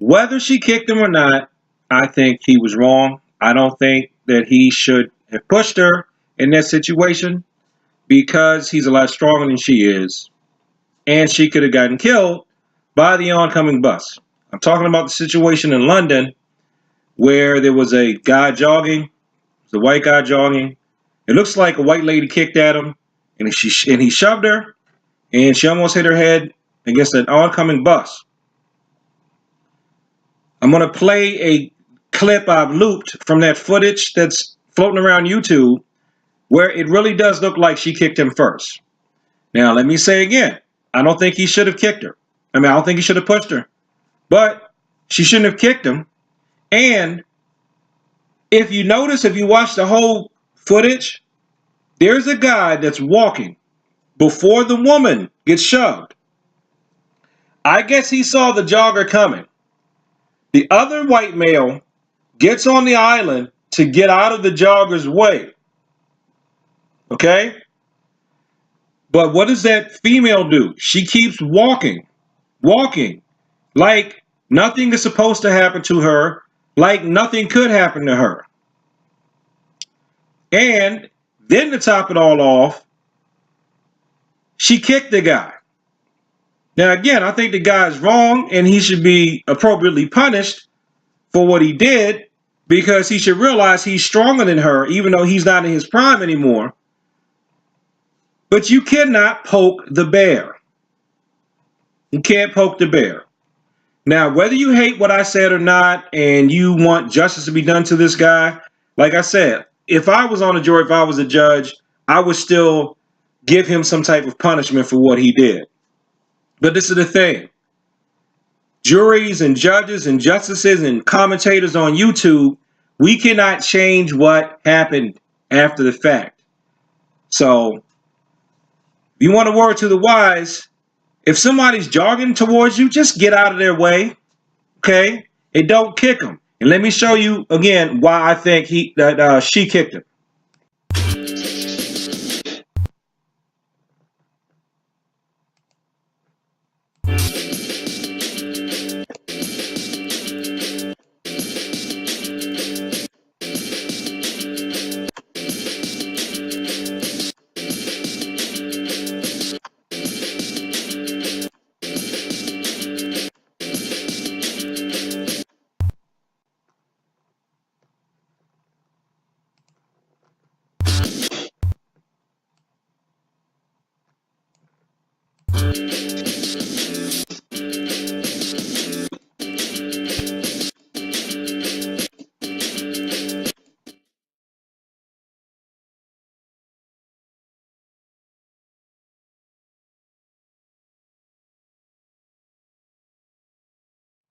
Whether she kicked him or not, I think he was wrong. I don't think that he should have pushed her in that situation because he's a lot stronger than she is, and she could have gotten killed by the oncoming bus. I'm talking about the situation in London where there was a guy jogging, the white guy jogging. It looks like a white lady kicked at him, and he shoved her, and she almost hit her head against an oncoming bus. I'm going to play a clip I've looped from that footage that's floating around YouTube where it really does look like she kicked him first. Now, let me say again, I don't think he should have kicked her. I don't think he should have pushed her. But she shouldn't have kicked him. And if you notice, if you watch the whole footage, there's a guy that's walking before the woman gets shoved. I guess he saw the jogger coming. The other white male gets on the island to get out of the jogger's way. Okay? But what does that female do? She keeps walking, like nothing is supposed to happen to her, like nothing could happen to her. And then to top it all off, she kicked the guy. Now, again, I think the guy is wrong and he should be appropriately punished for what he did because he should realize he's stronger than her, even though he's not in his prime anymore. But you cannot poke the bear. You can't poke the bear. Now, whether you hate what I said or not, and you want justice to be done to this guy, like I said, if I was on a jury, if I was a judge, I would still give him some type of punishment for what he did. But this is the thing. Juries and judges and justices and commentators on YouTube, we cannot change what happened after the fact. So, if you want a word to the wise, if somebody's jogging towards you, just get out of their way, okay? And don't kick them. And let me show you again why I think she kicked him.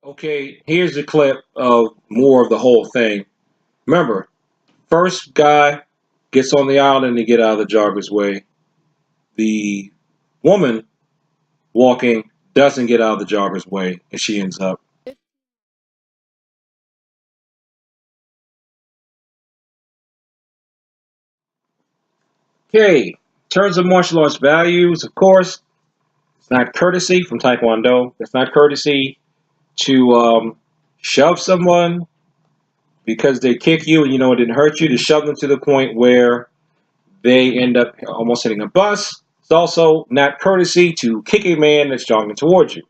Okay, here's the clip of more of the whole thing. Remember, first guy gets on the island to get out of the jogger's way. The woman walking doesn't get out of the jogger's way, and she ends up. Okay, in terms of martial arts values, of course, it's not courtesy from Taekwondo. It's not courtesy to shove someone because they kick you and you know it didn't hurt you, to shove them to the point where they end up almost hitting a bus. It's also not courtesy to kick a man that's jogging towards you.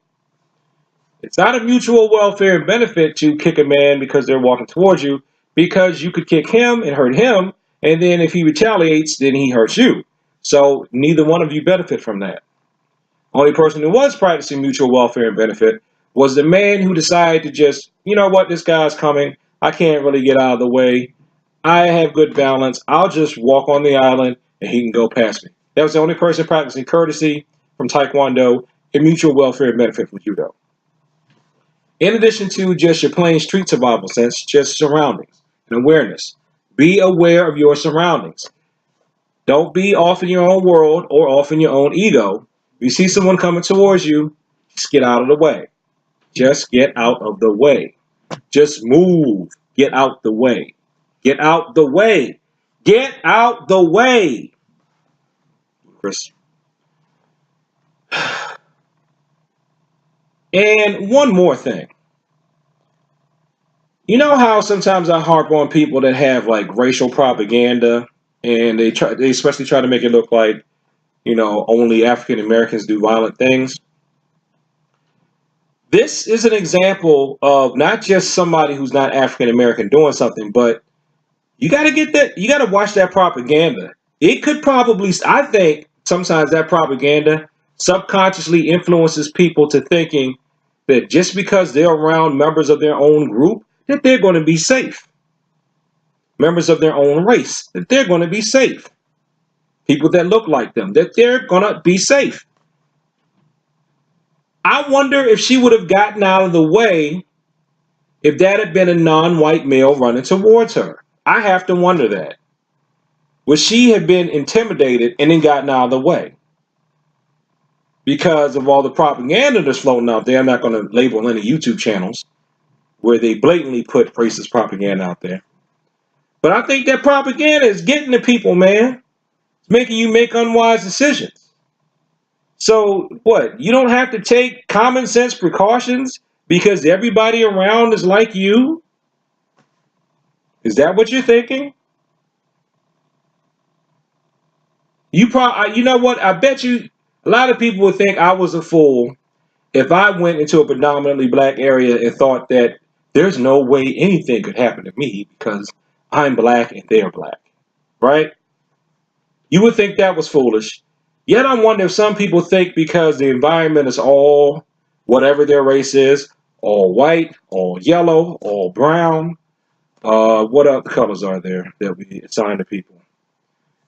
It's not a mutual welfare and benefit to kick a man because they're walking towards you, because you could kick him and hurt him, and then if he retaliates, then he hurts you. So neither one of you benefit from that. Only person who was practicing mutual welfare and benefit was the man who decided to just, you know what, this guy's coming. I can't really get out of the way. I have good balance. I'll just walk on the island and he can go past me. That was the only person practicing courtesy from Taekwondo and mutual welfare and benefit from Judo. In addition to just your plain street survival sense, just surroundings and awareness. Be aware of your surroundings. Don't be off in your own world or off in your own ego. If you see someone coming towards you, just get out of the way. Just get out of the way. Just move. Get out the way. Get out the way. Get out the way. Chris. And one more thing. You know how sometimes I harp on people that have like racial propaganda, and they especially try to make it look like, only African Americans do violent things. This is an example of not just somebody who's not African American doing something, but you got to get that. You got to watch that propaganda. It could probably, I think, sometimes that propaganda subconsciously influences people to thinking that just because they're around members of their own group, that they're going to be safe. Members of their own race, that they're going to be safe. People that look like them, that they're going to be safe. I wonder if she would have gotten out of the way if that had been a non-white male running towards her. I have to wonder that. Would she have been intimidated and then gotten out of the way? Because of all the propaganda that's floating out there, I'm not going to label any YouTube channels where they blatantly put racist propaganda out there. But I think that propaganda is getting to people, man. It's making you make unwise decisions. So what? You don't have to take common sense precautions because everybody around is like you? Is that what you're thinking? You know what? I bet you a lot of people would think I was a fool if I went into a predominantly black area and thought that there's no way anything could happen to me because I'm black and they're black, right? You would think that was foolish. Yet I wonder if some people think because the environment is all, whatever their race is, all white, all yellow, all brown. What other colors are there that we assign to people?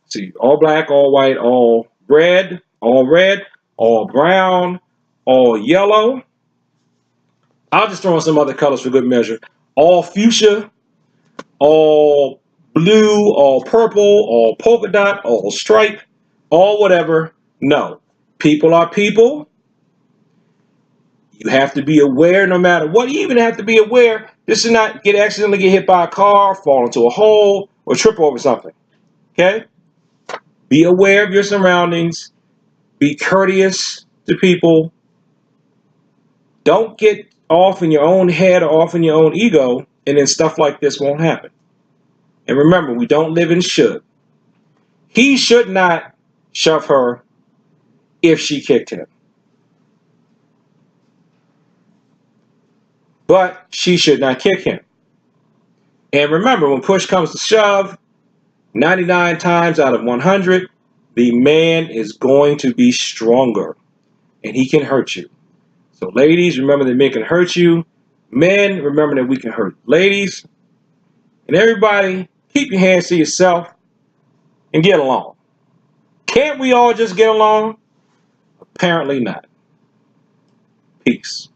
See, all black, all white, all red, all brown, all yellow. I'll just throw in some other colors for good measure. All fuchsia, all blue, all purple, all polka dot, all stripe, all whatever. No. People are people. You have to be aware no matter what. You even have to be aware just to not accidentally get hit by a car, fall into a hole, or trip over something. Okay? Be aware of your surroundings. Be courteous to people. Don't get off in your own head or off in your own ego, and then stuff like this won't happen. And remember, we don't live in should. He should not shove her if she kicked him. But she should not kick him. And remember, when push comes to shove, 99 times out of 100, the man is going to be stronger. And he can hurt you. So ladies, remember that men can hurt you. Men, remember that we can hurt ladies. And everybody, keep your hands to yourself and get along. Can't we all just get along? Apparently not. Peace.